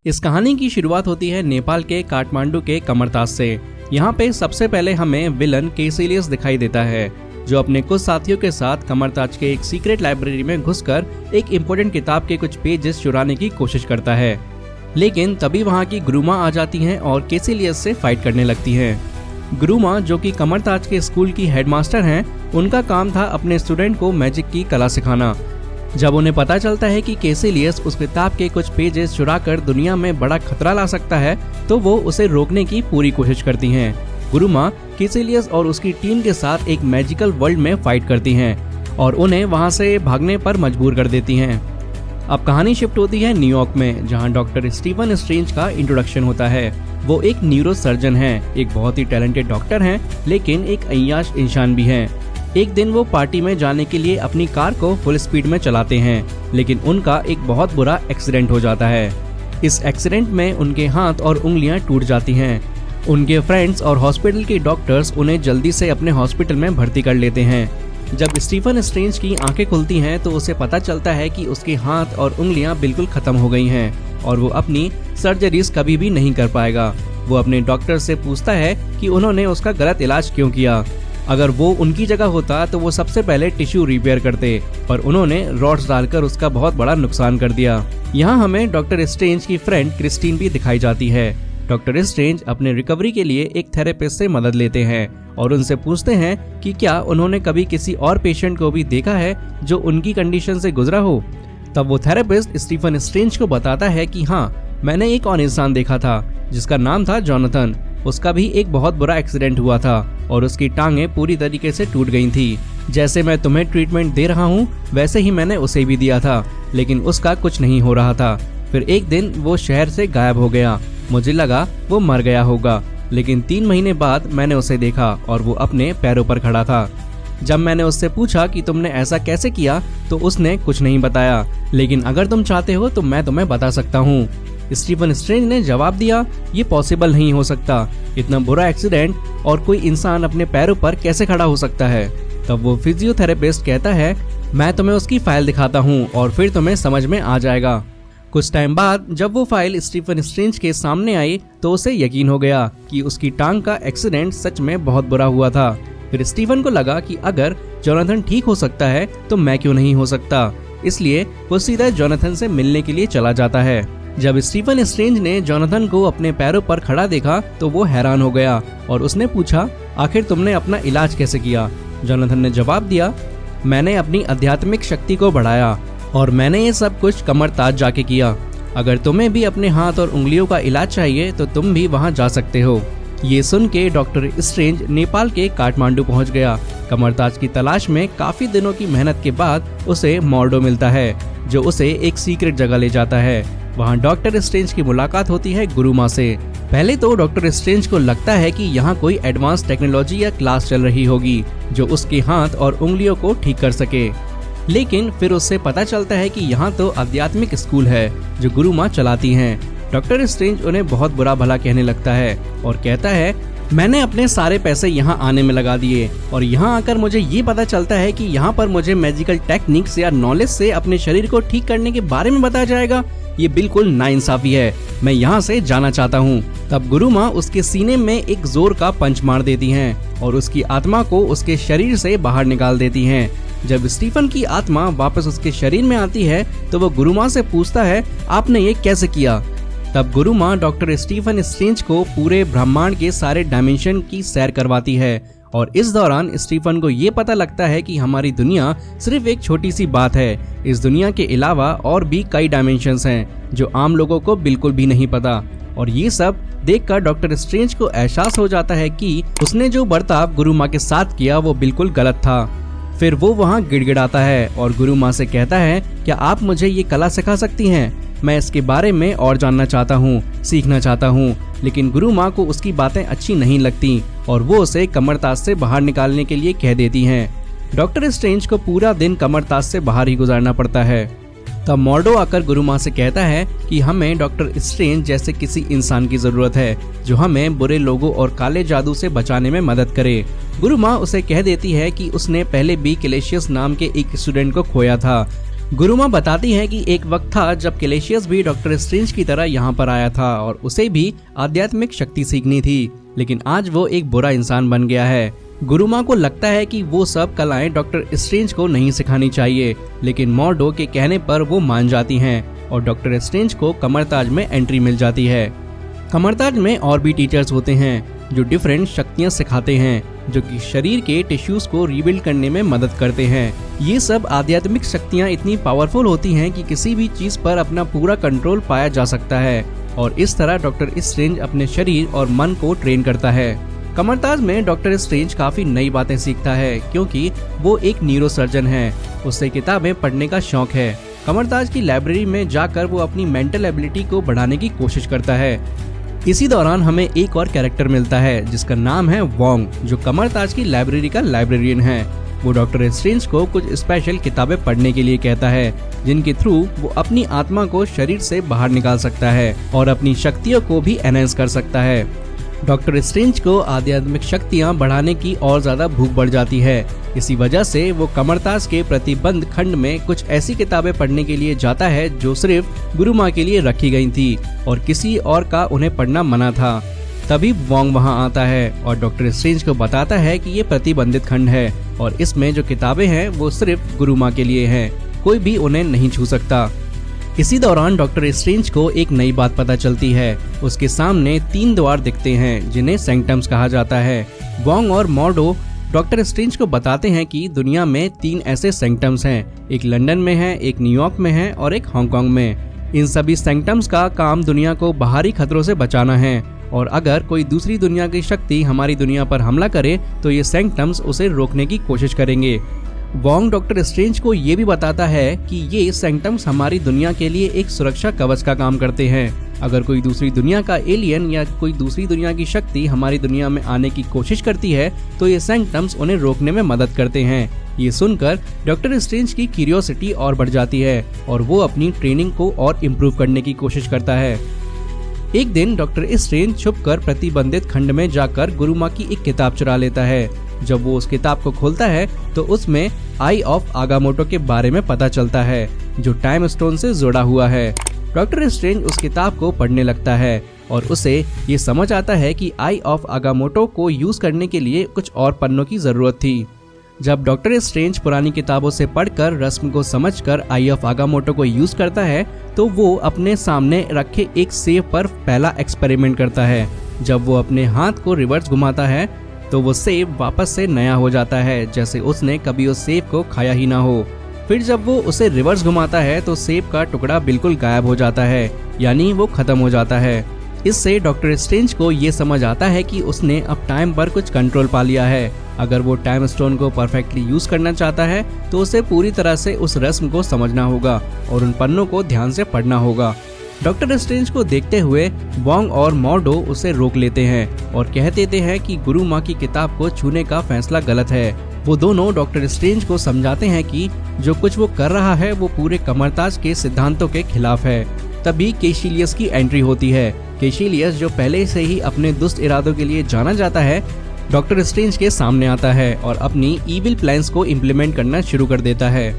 इस कहानी की शुरुआत होती है नेपाल के काठमांडू के कमरतास से। यहाँ पे सबसे पहले हमें विलन केसिलियस दिखाई देता है, जो अपने कुछ साथियों के साथ कमरताज के एक सीक्रेट लाइब्रेरी में घुसकर एक इम्पोर्टेंट किताब के कुछ पेजेस चुराने की कोशिश करता है। लेकिन तभी वहाँ की गुरुमा आ जाती हैं और केसिलियस से फाइट करने लगती हैं। गुरुमा, जो कि कमरताज के स्कूल की हेडमास्टर हैं, उनका काम था अपने स्टूडेंट को मैजिक की कला सिखाना। जब उन्हें पता चलता है कि केसिलियस उस किताब के कुछ पेजेस चुराकर दुनिया में बड़ा खतरा ला सकता है, तो वो उसे रोकने की पूरी कोशिश करती हैं। गुरुमा केसिलियस और उसकी टीम के साथ एक मैजिकल वर्ल्ड में फाइट करती हैं और उन्हें वहां से भागने पर मजबूर कर देती हैं। अब कहानी शिफ्ट होती है न्यूयॉर्क में, जहां डॉक्टर स्टीफन स्ट्रेंज का इंट्रोडक्शन होता है। वो एक न्यूरो सर्जन हैं, एक बहुत ही टैलेंटेड डॉक्टर हैं, लेकिन एक अय्याश इंसान भी हैं। एक दिन वो पार्टी में जाने के लिए अपनी कार को फुल स्पीड में चलाते हैं, लेकिन उनका एक बहुत बुरा एक्सीडेंट हो जाता है। इस एक्सीडेंट में उनके हाथ और उंगलियां टूट जाती हैं। उनके फ्रेंड्स और हॉस्पिटल के डॉक्टर्स उन्हें जल्दी से अपने हॉस्पिटल में भर्ती कर लेते हैं। जब स्टीफन स्ट्रेंज की आंखें खुलती हैं तो उसे पता चलता है कि उसके हाथ और उंगलियां बिल्कुल खत्म हो गई हैं और वो अपनी सर्जरीज कभी भी नहीं कर पाएगा। वो अपने डॉक्टर से पूछता है कि उन्होंने उसका गलत इलाज क्यों किया। अगर वो उनकी जगह होता तो वो सबसे पहले टिश्यू रिपेयर करते, पर उन्होंने रॉड्स डालकर उसका बहुत बड़ा नुकसान कर दिया। यहाँ हमें डॉक्टर स्ट्रेंज की फ्रेंड क्रिस्टीन भी दिखाई जाती है। डॉक्टर स्ट्रेंज अपने रिकवरी के लिए एक थेरेपिस्ट से मदद लेते हैं और उनसे पूछते हैं कि क्या उन्होंने कभी किसी और पेशेंट को भी देखा है जो उनकी कंडीशन से गुजरा हो। तब वो थेरेपिस्ट स्टीफन स्ट्रेंज को बताता है कि हाँ, मैंने एक और इंसान देखा था जिसका नाम था जोनाथन। उसका भी एक बहुत बुरा एक्सीडेंट हुआ था और उसकी टांगें पूरी तरीके से टूट गई थी। जैसे मैं तुम्हें ट्रीटमेंट दे रहा हूँ वैसे ही मैंने उसे भी दिया था, लेकिन उसका कुछ नहीं हो रहा था। फिर एक दिन वो शहर से गायब हो गया। मुझे लगा वो मर गया होगा, लेकिन 3 महीने बाद मैंने उसे देखा और वो अपने पैरों पर खड़ा था। जब मैंने उससे पूछा कि तुमने ऐसा कैसे किया, तो उसने कुछ नहीं बताया, लेकिन अगर तुम चाहते हो तो मैं तुम्हें बता सकता हूँ। स्टीफन स्ट्रेंज ने जवाब दिया, ये पॉसिबल नहीं हो सकता। इतना बुरा एक्सीडेंट और कोई इंसान अपने पैरों पर कैसे खड़ा हो सकता है। तब वो फिजियोथेरेपिस्ट कहता है, मैं तुम्हें उसकी फाइल दिखाता हूँ और फिर तुम्हें समझ में आ जाएगा। कुछ टाइम बाद जब वो फाइल स्टीफन स्ट्रेंज के सामने आई तो उसे यकीन हो गया कि उसकी टांग का एक्सीडेंट सच में बहुत बुरा हुआ था। फिर स्टीफन को लगा कि अगर जोनाथन ठीक हो सकता है तो मैं क्यों नहीं हो सकता। इसलिए वो सीधा जोनाथन से मिलने के लिए चला जाता है। जब स्टीफन स्ट्रेंज ने जोनाथन को अपने पैरों पर खड़ा देखा तो वो हैरान हो गया और उसने पूछा, आखिर तुमने अपना इलाज कैसे किया। जोनाथन ने जवाब दिया, मैंने अपनी आध्यात्मिक शक्ति को बढ़ाया और मैंने ये सब कुछ कमरताज जाके किया। अगर तुम्हें भी अपने हाथ और उंगलियों का इलाज चाहिए तो तुम भी वहां जा सकते हो। ये सुन के डॉक्टर स्ट्रेंज नेपाल के काठमांडू पहुंच गया। कमरताज की तलाश में काफी दिनों की मेहनत के बाद उसे मॉर्डो मिलता है, जो उसे एक सीक्रेट जगह ले जाता है। वहां डॉक्टर स्ट्रेंज की मुलाकात होती है गुरुमा से। पहले तो डॉक्टर स्ट्रेंज को लगता है कि यहाँ कोई एडवांस टेक्नोलॉजी या क्लास चल रही होगी जो उसके हाथ और उंगलियों को ठीक कर सके, लेकिन फिर उससे पता चलता है कि यहाँ तो आध्यात्मिक स्कूल है जो गुरुमा चलाती हैं। डॉक्टर स्ट्रेंज उन्हें बहुत बुरा भला कहने लगता है और कहता है, मैंने अपने सारे पैसे यहाँ आने में लगा दिए और यहाँ आकर मुझे ये पता चलता है कि यहाँ पर मुझे मैजिकल टेक्निक्स या नॉलेज से अपने शरीर को ठीक करने के बारे में बताया जाएगा। ये बिल्कुल नाइंसाफी है, मैं यहाँ से जाना चाहता हूँ। तब गुरुमा उसके सीने में एक जोर का पंच मार देती हैं और उसकी आत्मा को उसके शरीर से बाहर निकाल देती हैं। जब स्टीफन की आत्मा वापस उसके शरीर में आती है तो वो गुरुमा से पूछता है, आपने ये कैसे किया। तब गुरुमा डॉक्टर स्टीफन स्ट्रेंज को पूरे ब्रह्मांड के सारे डायमेंशन की सैर करवाती है और इस दौरान स्टीफन को ये पता लगता है कि हमारी दुनिया सिर्फ एक छोटी सी बात है। इस दुनिया के अलावा और भी कई डायमेंशंस हैं जो आम लोगों को बिल्कुल भी नहीं पता। और ये सब देखकर डॉक्टर स्ट्रेंज को एहसास हो जाता है कि उसने जो बर्ताव गुरुमा के साथ किया वो बिल्कुल गलत था। फिर वो वहाँ गिड़गिड़ाता है और गुरुमा से कहता है, क्या आप मुझे ये कला सिखा सकती हैं? मैं इसके बारे में और जानना चाहता हूँ, सीखना चाहता हूँ। लेकिन गुरुमा को उसकी बातें अच्छी नहीं लगती और वो उसे कमरताज से बाहर निकालने के लिए कह देती हैं। डॉक्टर स्ट्रेंज को पूरा दिन कमरताज से बाहर ही गुजारना पड़ता है। तब मॉर्डो आकर गुरुमा से कहता है कि हमें डॉक्टर स्ट्रेंज जैसे किसी इंसान की जरूरत है जो हमें बुरे लोगों और काले जादू से बचाने में मदद करे। गुरुमा उसे कह देती है कि उसने पहले भी कैलेशियस नाम के एक स्टूडेंट को खोया था गुरुमा बताती हैं कि एक वक्त था जब कैलेशियस भी डॉक्टर स्ट्रेंज की तरह यहाँ पर आया था और उसे भी आध्यात्मिक शक्ति सीखनी थी, लेकिन आज वो एक बुरा इंसान बन गया है। गुरुमा को लगता है कि वो सब कलाएं डॉक्टर स्ट्रेंज को नहीं सिखानी चाहिए, लेकिन मॉर्डो के कहने पर वो मान जाती हैं और डॉक्टर स्ट्रेंज को कमरताज में एंट्री मिल जाती है। कमरताज में और भी टीचर्स होते हैं जो डिफरेंट शक्तियां सिखाते हैं, जो कि शरीर के टिश्यूज को रीबिल्ड करने में मदद करते हैं। ये सब आध्यात्मिक शक्तियां इतनी पावरफुल होती हैं कि किसी भी चीज पर अपना पूरा कंट्रोल पाया जा सकता है और इस तरह डॉक्टर स्ट्रेंज अपने शरीर और मन को ट्रेन करता है। कमरताज में डॉक्टर स्ट्रेंज काफी नई बातें सीखता है क्योंकि वो एक न्यूरोसर्जन है। उसे किताबें पढ़ने का शौक है। कमरताज की लाइब्रेरी में जाकर वो अपनी मेंटल एबिलिटी को बढ़ाने की कोशिश करता है। इसी दौरान हमें एक और कैरेक्टर मिलता है जिसका नाम है वोंग, जो कमरताज की लाइब्रेरी का लाइब्रेरियन है। वो डॉक्टर स्ट्रेंज को कुछ स्पेशल किताबें पढ़ने के लिए कहता है जिनके थ्रू वो अपनी आत्मा को शरीर से बाहर निकाल सकता है और अपनी शक्तियों को भी एनहांस कर सकता है। डॉक्टर स्ट्रेंज को आध्यात्मिक शक्तियां बढ़ाने की और ज्यादा भूख बढ़ जाती है। इसी वजह से वो कमरताज के प्रतिबंध खंड में कुछ ऐसी किताबें पढ़ने के लिए जाता है जो सिर्फ गुरुमा के लिए रखी गई थी और किसी और का उन्हें पढ़ना मना था। तभी वोंग वहां आता है और डॉक्टर स्ट्रेंज को बताता है कि ये प्रतिबंधित खंड है और इसमें जो किताबें हैं वो सिर्फ गुरुमा के लिए हैं, कोई भी उन्हें नहीं छू सकता। इसी दौरान डॉक्टर स्ट्रेंज को एक नई बात पता चलती है। उसके सामने 3 द्वार दिखते हैं जिन्हें सैंक्टम्स कहा जाता है। वोंग और मॉर्डो डॉक्टर स्ट्रेंज को बताते हैं कि दुनिया में 3 ऐसे सैंक्टम्स हैं, एक लंदन में है, एक न्यूयॉर्क में है और एक हांगकांग में। इन सभी सैंक्टम्स का काम दुनिया को बाहरी खतरों से बचाना है और अगर कोई दूसरी दुनिया की शक्ति हमारी दुनिया पर हमला करे तो ये सैंक्टम्स उसे रोकने की कोशिश करेंगे। वोंग डॉक्टर स्ट्रेंज को ये भी बताता है कि ये सैंक्टम्स हमारी दुनिया के लिए एक सुरक्षा कवच का काम करते हैं। अगर कोई दूसरी दुनिया का एलियन या कोई दूसरी दुनिया की शक्ति हमारी दुनिया में आने की कोशिश करती है तो ये सैंक्टम्स उन्हें रोकने में मदद करते हैं। ये सुनकर डॉक्टर स्ट्रेंज की क्यूरियोसिटी और बढ़ जाती है और वो अपनी ट्रेनिंग को और इम्प्रूव करने की कोशिश करता है। एक दिन डॉक्टर स्ट्रेंज छुपकर प्रतिबंधित खंड में जाकर गुरुमा की एक किताब चुरा लेता है। जब वो उस किताब को खोलता है तो उसमें आई ऑफ आगामोटो के बारे में पता चलता है जो टाइम स्टोन से जुड़ा हुआ है। डॉक्टर स्ट्रेंज उस किताब को पढ़ने लगता है और उसे ये समझ आता है कि आई ऑफ आगामोटो को यूज करने के लिए कुछ और पन्नों की जरूरत थी। जब डॉक्टर स्ट्रेंज पुरानी किताबों से पढ़कर रस्म को समझकर आई ऑफ आगामोटो को यूज करता है तो वो अपने सामने रखे एक सेब पर पहला एक्सपेरिमेंट करता है। जब वो अपने हाथ को रिवर्स घुमाता है तो वो सेब वापस से नया हो जाता है, जैसे उसने कभी उस सेब को खाया ही ना हो। फिर जब वो उसे रिवर्स घुमाता है तो सेब का टुकड़ा बिल्कुल गायब हो जाता है, यानी वो खत्म हो जाता है। इससे डॉक्टर स्ट्रेंज को ये समझ आता है कि उसने अब टाइम पर कुछ कंट्रोल पा लिया है। अगर वो टाइम स्टोन को परफेक्टली यूज करना चाहता है तो उसे पूरी तरह से उस रस्म को समझना होगा और उन पन्नों को ध्यान से पढ़ना होगा। डॉक्टर स्ट्रेंज को देखते हुए वोंग और मॉर्डो उसे रोक लेते हैं और कह देते हैं कि गुरुमा की किताब को छूने का फैसला गलत है। वो दोनों डॉक्टर स्ट्रेंज को समझाते हैं कि जो कुछ वो कर रहा है वो पूरे कमरताज के सिद्धांतों के खिलाफ है। तभी केशिलियस की एंट्री होती है। केशिलियस, जो पहले से ही अपने दुष्ट इरादों के लिए जाना जाता है, डॉक्टर स्ट्रेंज के सामने आता है और अपनी इविल प्लान्स को इम्प्लीमेंट करना शुरू कर देता है।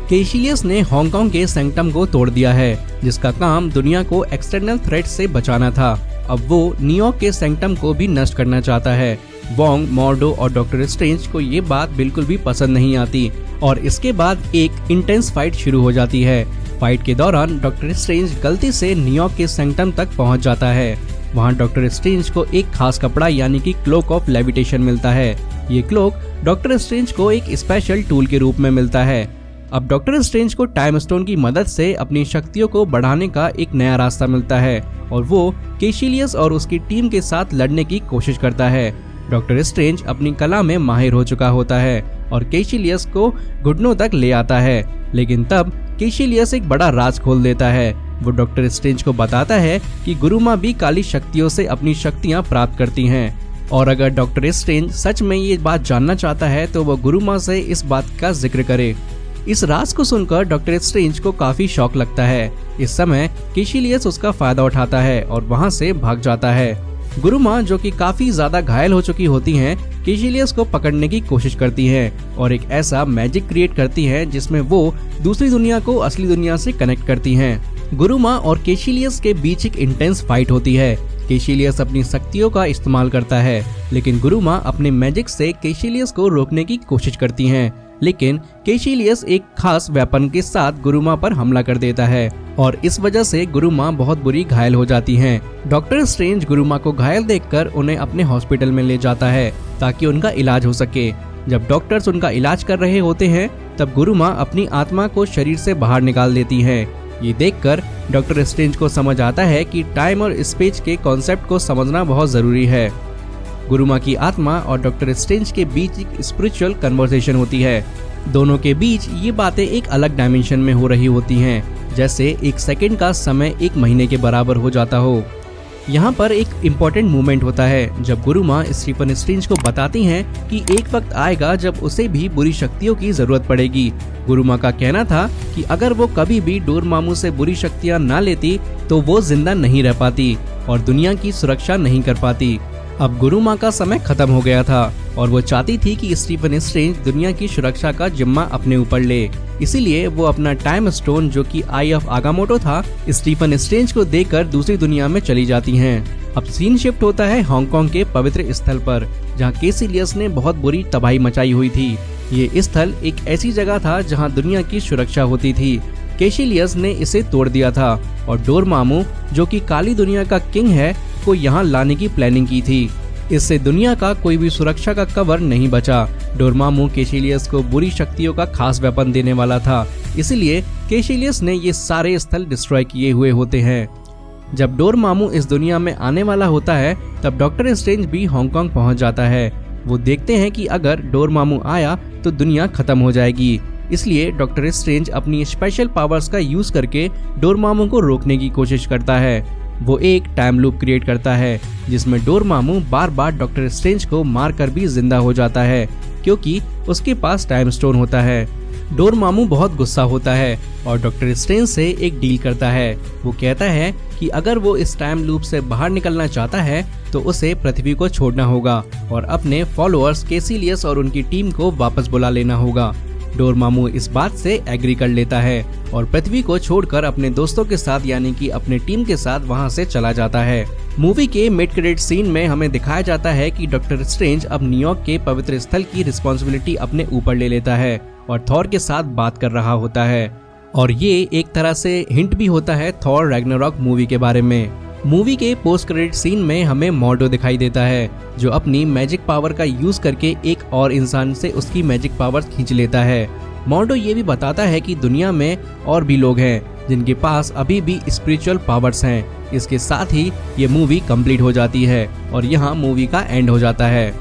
केशिलियस ने हांगकांग के सैंक्टम को तोड़ दिया है, जिसका काम दुनिया को एक्सटर्नल थ्रेट से बचाना था। अब वो न्यूयॉर्क के सैंक्टम को भी नष्ट करना चाहता है। वोंग, मॉर्डो और डॉक्टर स्ट्रेंज को ये बात बिल्कुल भी पसंद नहीं आती और इसके बाद एक इंटेंस फाइट शुरू हो जाती है। फाइट के दौरान डॉक्टर स्ट्रेंज गलती से न्यूयॉर्क के सैंक्टम तक पहुंच जाता है। वहां डॉक्टर स्ट्रेंज को एक खास कपड़ा यानी कि क्लोक ऑफ लेविटेशन मिलता है। ये क्लोक डॉक्टर स्ट्रेंज को एक स्पेशल टूल के रूप में मिलता है। अब डॉक्टर स्ट्रेंज को टाइम स्टोन की मदद से अपनी शक्तियों को बढ़ाने का एक नया रास्ता मिलता है और वो केशिलियस और उसकी टीम के साथ लड़ने की कोशिश करता है। डॉक्टर स्ट्रेंज अपनी कला में माहिर हो चुका होता है और केशिलियस को घुटनों तक ले आता है, लेकिन तब केशिलियस एक बड़ा राज खोल देता है। वो डॉक्टर स्ट्रेंज को बताता है कि गुरुमा भी काली शक्तियों से अपनी शक्तियां प्राप्त करती हैं और अगर डॉक्टर स्ट्रेंज सच में ये बात जानना चाहता है तो वो गुरुमा से इस बात का जिक्र करे। इस राज को सुनकर डॉक्टर स्ट्रेंज को काफी शौक लगता है। इस समय केशिलियस उसका फायदा उठाता है और वहां से भाग जाता है। गुरुमा, जो कि काफी ज्यादा घायल हो चुकी होती हैं, केशिलियस को पकड़ने की कोशिश करती हैं और एक ऐसा मैजिक क्रिएट करती हैं जिसमें वो दूसरी दुनिया को असली दुनिया से कनेक्ट करती हैं। गुरुमा और केशिलियस के बीच एक इंटेंस फाइट होती है। केशिलियस अपनी शक्तियों का इस्तेमाल करता है, लेकिन गुरुमा अपने मैजिक से केशिलियस को रोकने की कोशिश करती हैं। लेकिन केशिलियस एक खास वेपन के साथ गुरुमा पर हमला कर देता है और इस वजह से गुरुमा बहुत बुरी घायल हो जाती हैं। डॉक्टर स्ट्रेंज गुरुमा को घायल देखकर उन्हें अपने हॉस्पिटल में ले जाता है ताकि उनका इलाज हो सके। जब डॉक्टर्स उनका इलाज कर रहे होते हैं तब गुरुमा अपनी आत्मा को शरीर से बाहर निकाल देती हैं। ये देखकर डॉक्टर स्ट्रेंज को समझ आता है कि टाइम और स्पेस के कॉन्सेप्ट को समझना बहुत जरूरी है। गुरुमा की आत्मा और डॉक्टर स्ट्रेंज के बीच एक स्पिरिचुअल कन्वर्सेशन होती है। दोनों के बीच ये बातें एक अलग डायमेंशन में हो रही होती हैं, जैसे एक सेकंड का समय एक महीने के बराबर हो जाता हो। यहाँ पर एक इम्पोर्टेंट मोमेंट होता है जब गुरुमा स्टीफन स्ट्रेंज को बताती हैं कि एक वक्त आएगा जब उसे भी बुरी शक्तियों की जरूरत पड़ेगी। गुरुमा का कहना था कि अगर वो कभी भी डोरमामू से बुरी शक्तियाँ ना लेती तो वो जिंदा नहीं रह पाती और दुनिया की सुरक्षा नहीं कर पाती। अब गुरुमा का समय खत्म हो गया था और वो चाहती थी कि स्टीफन स्ट्रेंज दुनिया की सुरक्षा का जिम्मा अपने ऊपर ले। इसीलिए वो अपना टाइम स्टोन जो कि आई ऑफ आगामोटो था स्टीफन स्ट्रेंज को देकर दूसरी दुनिया में चली जाती हैं। अब सीन शिफ्ट होता है हांगकांग के पवित्र स्थल पर, जहाँ केसिलियस ने बहुत बुरी तबाही मचाई हुई थी। ये स्थल एक ऐसी जगह था जहाँ दुनिया की सुरक्षा होती थी। केशिलियस ने इसे तोड़ दिया था और डोरमामू जो कि काली दुनिया का किंग है को यहाँ लाने की प्लानिंग की थी। इससे दुनिया का कोई भी सुरक्षा का कवर नहीं बचा। डोरमामू केशिलियस को बुरी शक्तियों का खास वेपन देने वाला था, इसलिए केशिलियस ने ये सारे स्थल डिस्ट्रॉय किए हुए होते हैं। जब डोरमामू इस दुनिया में आने वाला होता है तब डॉक्टर स्ट्रेंज भी हांगकांग पहुंच जाता है। वो देखते हैं कि अगर डोरमामू आया तो दुनिया खत्म हो जाएगी, इसलिए डॉक्टर स्ट्रेंज अपनी स्पेशल पावर्स का यूज करके डोरमामू को रोकने की कोशिश करता है। वो एक टाइम लूप क्रिएट करता है जिसमें डोरमामू बार बार डॉक्टर स्ट्रेंज को मारकर भी जिंदा हो जाता है क्योंकि उसके पास टाइम स्टोन होता है। डोरमामू बहुत गुस्सा होता है और डॉक्टर स्ट्रेंज से एक डील करता है। वो कहता है कि अगर वो इस टाइम लूप से बाहर निकलना चाहता है तो उसे पृथ्वी को छोड़ना होगा और अपने फॉलोअर्स केसिलियस और उनकी टीम को वापस बुला लेना होगा। डोरमामू इस बात से एग्री कर लेता है और पृथ्वी को छोड़कर अपने दोस्तों के साथ यानी कि अपने टीम के साथ वहां से चला जाता है। मूवी के मिड क्रेडिट सीन में हमें दिखाया जाता है कि डॉक्टर स्ट्रेंज अब न्यूयॉर्क के पवित्र स्थल की रिस्पॉन्सिबिलिटी अपने ऊपर ले लेता है और थॉर के साथ बात कर रहा होता है। और ये एक तरह से हिंट भी होता है थॉर रैग्नारॉक मूवी के बारे में। मूवी के पोस्ट क्रेडिट सीन में हमें मॉर्डो दिखाई देता है जो अपनी मैजिक पावर का यूज करके एक और इंसान से उसकी मैजिक पावर खींच लेता है। मॉर्डो ये भी बताता है कि दुनिया में और भी लोग हैं जिनके पास अभी भी स्पिरिचुअल पावर्स हैं। इसके साथ ही ये मूवी कंप्लीट हो जाती है और यहाँ मूवी का एंड हो जाता है।